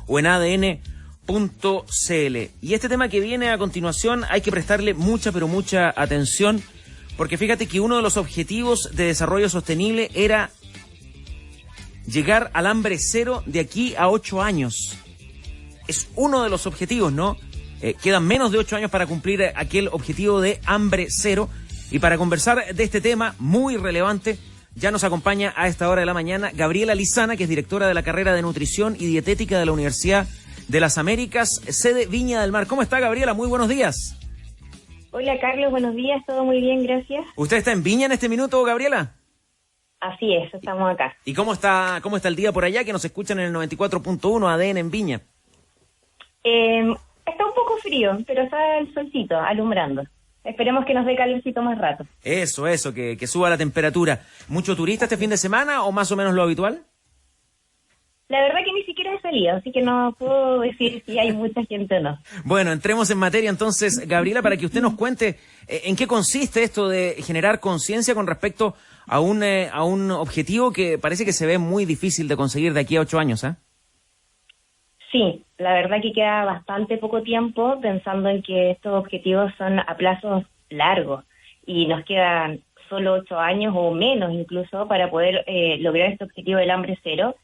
o en ADN.cl. Y este tema que viene a continuación hay que prestarle mucha, pero mucha atención, porque fíjate que uno de los objetivos de desarrollo sostenible era llegar al hambre cero de aquí a 8 años. Es uno de los objetivos, ¿no? Quedan menos de 8 años para cumplir aquel objetivo de hambre cero. Y para conversar de este tema muy relevante, ya nos acompaña a esta hora de la mañana Gabriela Lizana, que es directora de la carrera de Nutrición y Dietética de la Universidad de las Américas, sede Viña del Mar. ¿Cómo está, Gabriela? Muy buenos días. Hola, Carlos. Buenos días. Todo muy bien, gracias. ¿Usted está en Viña en este minuto, Gabriela? Así es, estamos acá. ¿Y cómo está el día por allá, que nos escuchan en el 94.1 ADN en Viña? Está un poco frío, pero está el solcito alumbrando. Esperemos que nos dé calorcito más rato. Eso, que suba la temperatura. ¿Mucho turista este fin de semana o más o menos lo habitual? La verdad que ni siquiera he salido, así que no puedo decir si hay mucha gente o no. Bueno, entremos en materia entonces, Gabriela, para que usted nos cuente en qué consiste esto de generar conciencia con respecto a un objetivo que parece que se ve muy difícil de conseguir de aquí a 8 años, ¿eh? Sí, la verdad que queda bastante poco tiempo pensando en que estos objetivos son a plazos largos y nos quedan solo 8 años o menos incluso para poder lograr este objetivo del hambre cero.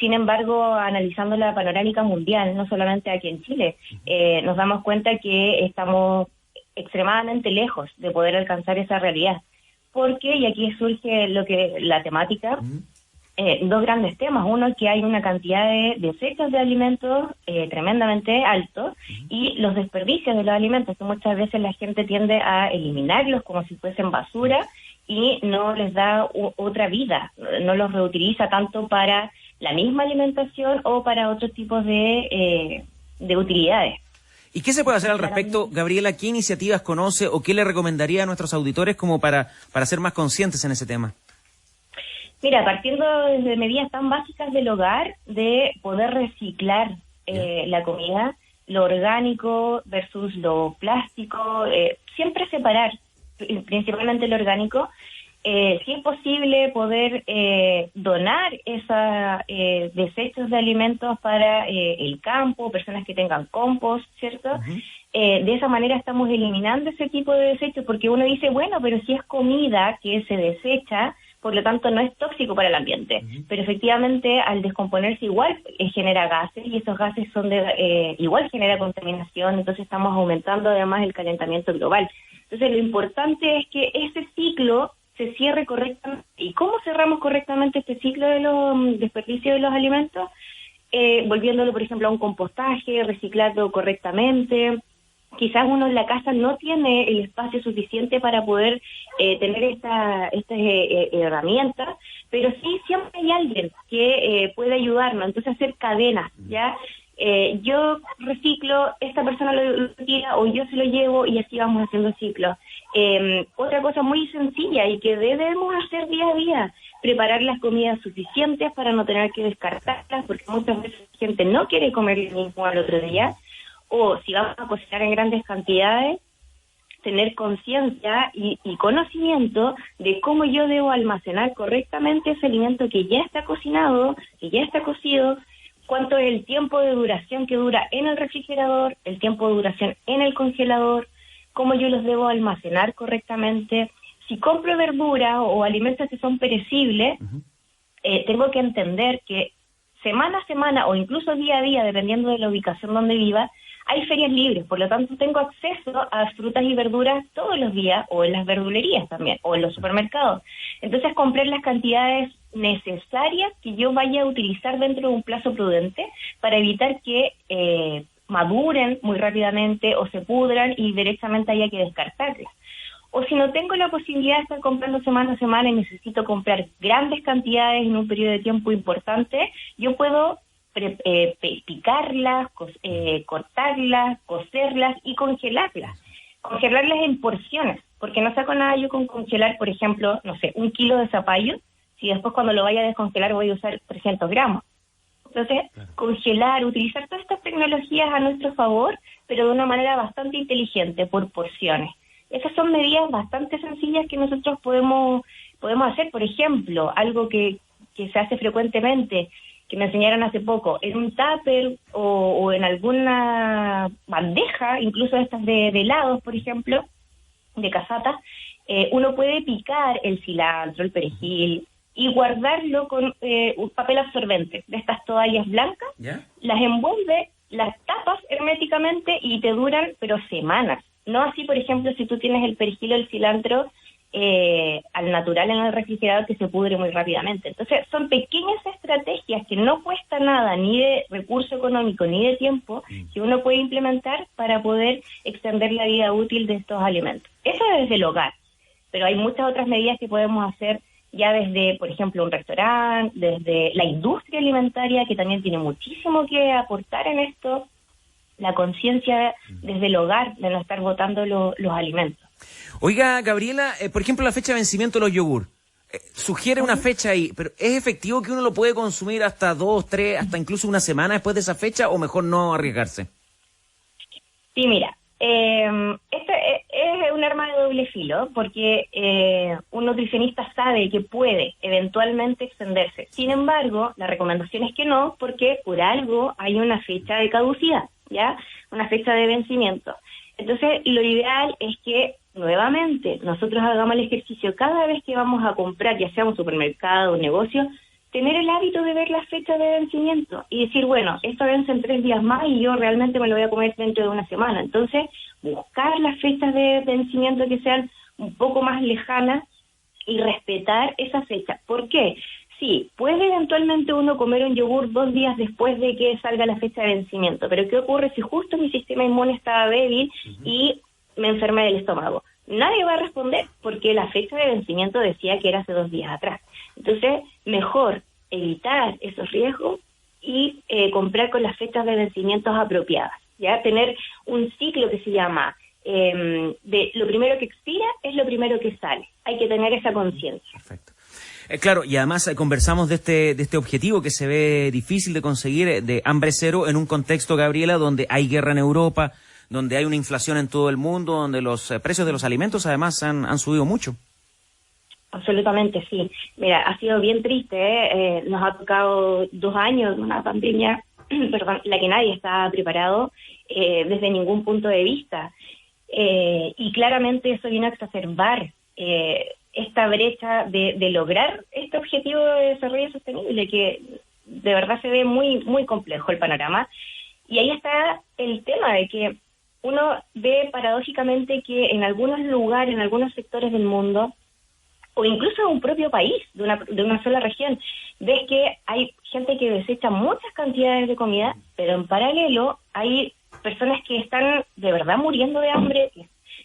Sin embargo, analizando la panorámica mundial, no solamente aquí en Chile, nos damos cuenta que estamos extremadamente lejos de poder alcanzar esa realidad. Porque, y aquí surge la temática, dos grandes temas. Uno es que hay una cantidad de desechos de alimentos tremendamente altos y los desperdicios de los alimentos, que muchas veces la gente tiende a eliminarlos como si fuesen basura y no les da otra vida, no los reutiliza tanto para la misma alimentación o para otros tipos de utilidades. ¿Y qué se puede hacer al respecto, Gabriela? ¿Qué iniciativas conoce o qué le recomendaría a nuestros auditores como para ser más conscientes en ese tema? Mira, partiendo desde medidas tan básicas del hogar, de poder reciclar la comida, lo orgánico versus lo plástico, siempre separar, principalmente lo orgánico. Si es posible poder donar esos desechos de alimentos para el campo, personas que tengan compost, ¿cierto? De esa manera estamos eliminando ese tipo de desechos, porque uno dice, bueno, pero si es comida que se desecha, por lo tanto no es tóxico para el ambiente. Pero efectivamente al descomponerse igual genera gases, y esos gases son igual genera contaminación, entonces estamos aumentando además el calentamiento global. Entonces lo importante es que ese ciclo se cierre correctamente. ¿Y cómo cerramos correctamente este ciclo de los desperdicios de los alimentos? Volviéndolo, por ejemplo, a un compostaje, reciclarlo correctamente. Quizás uno en la casa no tiene el espacio suficiente para poder tener estas herramientas, pero sí siempre hay alguien que puede ayudarnos. Entonces hacer cadenas, ¿ya? Yo reciclo, esta persona lo tira o yo se lo llevo y así vamos haciendo ciclos. Otra cosa muy sencilla y que debemos hacer día a día, preparar las comidas suficientes para no tener que descartarlas, porque muchas veces la gente no quiere comer lo mismo al otro día, o si vamos a cocinar en grandes cantidades, tener conciencia y conocimiento de cómo yo debo almacenar correctamente ese alimento que ya está cocinado, que ya está cocido, cuánto es el tiempo de duración que dura en el refrigerador, el tiempo de duración en el congelador, cómo yo los debo almacenar correctamente. Si compro verduras o alimentos que son perecibles, tengo que entender que semana a semana o incluso día a día, dependiendo de la ubicación donde viva, hay ferias libres, por lo tanto tengo acceso a frutas y verduras todos los días, o en las verdulerías también, o en los supermercados. Entonces comprar las cantidades necesarias que yo vaya a utilizar dentro de un plazo prudente para evitar que maduren muy rápidamente o se pudran y directamente haya que descartarlas. O si no tengo la posibilidad de estar comprando semana a semana y necesito comprar grandes cantidades en un periodo de tiempo importante, yo puedo picarlas, cortarlas, cocerlas y congelarlas. Congelarlas en porciones, porque no saco nada yo con congelar, por ejemplo, no sé, 1 kilo de zapallo, si después cuando lo vaya a descongelar voy a usar 300 gramos. Entonces, congelar, utilizar todas estas tecnologías a nuestro favor, pero de una manera bastante inteligente, por porciones. Esas son medidas bastante sencillas que nosotros podemos hacer. Por ejemplo, algo que se hace frecuentemente, que me enseñaron hace poco, en un tupper o en alguna bandeja, incluso estas de helados, por ejemplo, de casata, uno puede picar el cilantro, el perejil y guardarlo con un papel absorbente de estas toallas blancas, las envuelve, las tapas herméticamente y te duran pero semanas. No así, por ejemplo, si tú tienes el perejil o el cilantro al natural en el refrigerador, que se pudre muy rápidamente. Entonces, son pequeñas estrategias que no cuesta nada, ni de recurso económico, ni de tiempo, que uno puede implementar para poder extender la vida útil de estos alimentos. Eso desde el hogar, pero hay muchas otras medidas que podemos hacer ya desde, por ejemplo, un restaurante, desde la industria alimentaria, que también tiene muchísimo que aportar en esto, la conciencia desde el hogar de no estar botando los alimentos. Oiga, Gabriela, por ejemplo, la fecha de vencimiento de los yogur. Sugiere una fecha ahí, pero ¿es efectivo que uno lo puede consumir hasta 2, 3, hasta incluso una semana después de esa fecha, o mejor no arriesgarse? Sí, mira, esto es un arma de doble filo, porque un nutricionista sabe que puede eventualmente extenderse. Sin embargo, la recomendación es que no, porque por algo hay una fecha de caducidad, ¿ya? Una fecha de vencimiento. Entonces, lo ideal es que, nuevamente, nosotros hagamos el ejercicio cada vez que vamos a comprar, ya sea un supermercado, un negocio, tener el hábito de ver la fecha de vencimiento y decir, bueno, esto vence en 3 días más y yo realmente me lo voy a comer dentro de una semana. Entonces, buscar las fechas de vencimiento que sean un poco más lejanas y respetar esa fecha. ¿Por qué? Sí, puede eventualmente uno comer un yogur 2 días después de que salga la fecha de vencimiento, pero ¿qué ocurre si justo mi sistema inmune estaba débil y me enfermé del estómago? Nadie va a responder porque la fecha de vencimiento decía que era hace 2 días atrás. Entonces, mejor evitar esos riesgos y comprar con las fechas de vencimientos apropiadas, ¿ya? Tener un ciclo que se llama de lo primero que expira es lo primero que sale. Hay que tener esa conciencia. Perfecto. Claro, y además conversamos de este objetivo que se ve difícil de conseguir, de hambre cero, en un contexto, Gabriela, donde hay guerra en Europa, donde hay una inflación en todo el mundo, donde los precios de los alimentos además han subido mucho. Absolutamente, sí. Mira, ha sido bien triste, nos ha tocado 2 años de una pandemia, perdón, la que nadie estaba preparado desde ningún punto de vista. Y claramente eso vino a exacerbar esta brecha de lograr este objetivo de desarrollo sostenible, que de verdad se ve muy, muy complejo el panorama. Y ahí está el tema de que uno ve paradójicamente que en algunos lugares, en algunos sectores del mundo, o incluso en un propio país, de una sola región, ves que hay gente que desecha muchas cantidades de comida, pero en paralelo hay personas que están de verdad muriendo de hambre,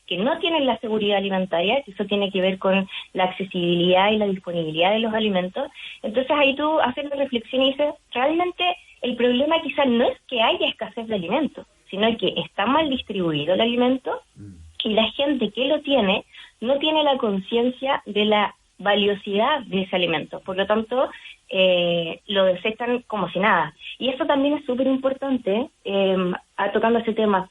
que no tienen la seguridad alimentaria, que eso tiene que ver con la accesibilidad y la disponibilidad de los alimentos. Entonces ahí tú haces la reflexión y dices, realmente el problema quizás no es que haya escasez de alimentos, sino que está mal distribuido el alimento y la gente que lo tiene no tiene la conciencia de la valiosidad de ese alimento. Por lo tanto, lo desechan como si nada. Y eso también es súper importante, tocando ese tema.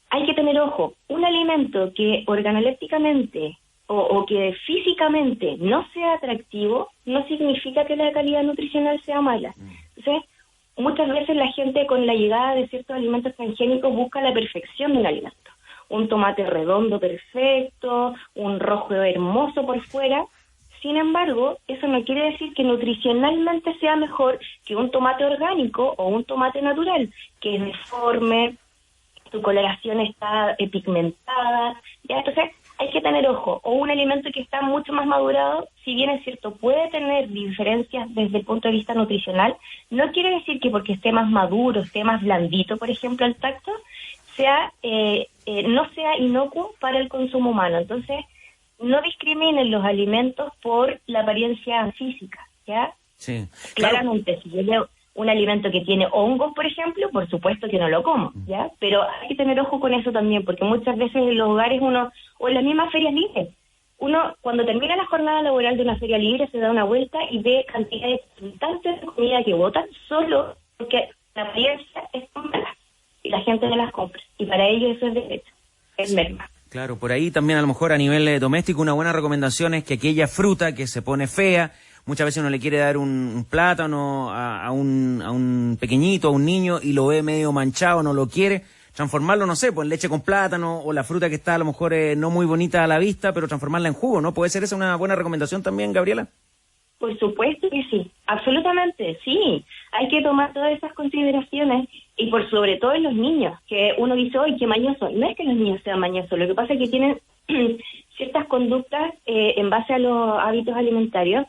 Hay que tener ojo, un alimento que organolépticamente o que físicamente no sea atractivo, no significa que la calidad nutricional sea mala. Entonces, muchas veces la gente con la llegada de ciertos alimentos transgénicos busca la perfección de un alimento. Un tomate redondo perfecto, un rojo hermoso por fuera. Sin embargo, eso no quiere decir que nutricionalmente sea mejor que un tomate orgánico o un tomate natural, que es deforme, su coloración está pigmentada, ¿ya? Entonces hay que tener ojo. O un alimento que está mucho más madurado, si bien es cierto, puede tener diferencias desde el punto de vista nutricional, no quiere decir que porque esté más maduro, esté más blandito, por ejemplo, al tacto, no sea inocuo para el consumo humano. Entonces, no discriminen los alimentos por la apariencia física, ¿ya? Sí. Claramente, si yo veo un alimento que tiene hongos, por ejemplo, por supuesto que no lo como, ¿ya? Pero hay que tener ojo con eso también, porque muchas veces en los hogares o en las mismas ferias libres, uno cuando termina la jornada laboral de una feria libre se da una vuelta y ve cantidades exorbitantes de comida que botan solo porque la apariencia es mala y la gente no las compra. Y para ellos eso es derecho, es merma. Claro, por ahí también a lo mejor a nivel doméstico una buena recomendación es que aquella fruta que se pone fea muchas veces uno le quiere dar un plátano a un pequeñito, a un niño, y lo ve medio manchado, no lo quiere. Transformarlo, no sé, pues en leche con plátano, o la fruta que está a lo mejor no muy bonita a la vista, pero transformarla en jugo, ¿no? ¿Puede ser esa una buena recomendación también, Gabriela? Por supuesto que sí, absolutamente, sí. Hay que tomar todas esas consideraciones y por sobre todo en los niños, que uno dice, ¡ay, qué mañoso! No es que los niños sean mañosos, lo que pasa es que tienen ciertas conductas en base a los hábitos alimentarios,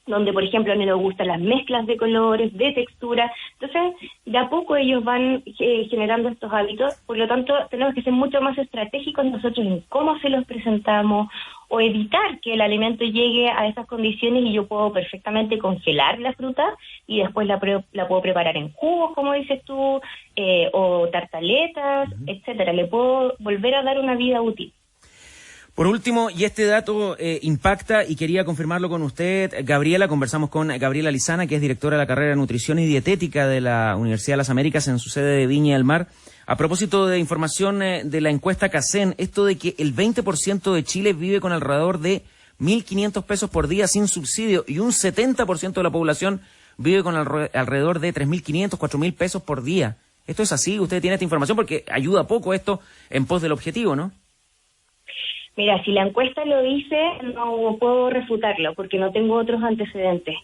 donde, por ejemplo, no les gustan las mezclas de colores, de textura. Entonces, de a poco ellos van generando estos hábitos. Por lo tanto, tenemos que ser mucho más estratégicos nosotros en cómo se los presentamos o evitar que el alimento llegue a esas condiciones, y yo puedo perfectamente congelar la fruta y después la puedo preparar en jugos, como dices tú, o tartaletas, etcétera. Le puedo volver a dar una vida útil. Por último, y este dato impacta y quería confirmarlo con usted, Gabriela. Conversamos con Gabriela Lizana, que es directora de la carrera de Nutrición y Dietética de la Universidad de las Américas en su sede de Viña del Mar. A propósito de información de la encuesta CACEN, esto de que el 20% de Chile vive con alrededor de 1.500 pesos por día sin subsidio y un 70% de la población vive con alrededor de 3.500, 4.000 pesos por día. ¿Esto es así? ¿Usted tiene esta información? Porque ayuda poco esto en pos del objetivo, ¿no? Mira, si la encuesta lo dice, no puedo refutarlo porque no tengo otros antecedentes.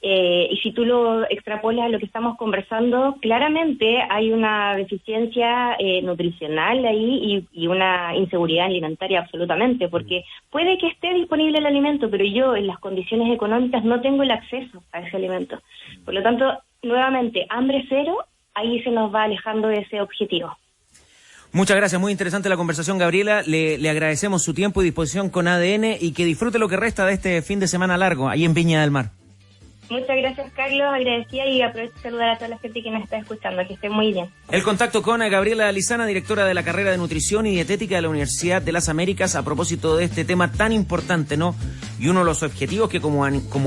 Y si tú lo extrapolas a lo que estamos conversando, claramente hay una deficiencia nutricional ahí y una inseguridad alimentaria absolutamente, porque puede que esté disponible el alimento, pero yo en las condiciones económicas no tengo el acceso a ese alimento. Por lo tanto, nuevamente, hambre cero, ahí se nos va alejando de ese objetivo. Muchas gracias, muy interesante la conversación, Gabriela. Le agradecemos su tiempo y disposición con ADN y que disfrute lo que resta de este fin de semana largo ahí en Viña del Mar. Muchas gracias, Carlos, agradecida, y aprovecho de saludar a toda la gente que nos está escuchando, que esté muy bien. El contacto con Gabriela Lizana, directora de la carrera de Nutrición y Dietética de la Universidad de las Américas, a propósito de este tema tan importante, ¿no? Y uno de los objetivos que como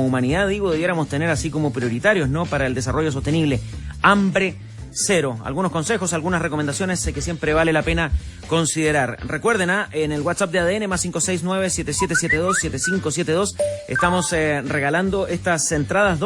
humanidad, debiéramos tener así como prioritarios, ¿no? Para el desarrollo sostenible. Hambre cero. Algunos consejos, algunas recomendaciones que siempre vale la pena considerar. Recuerden, en el WhatsApp de ADN más 569-7772-7572 estamos regalando estas entradas,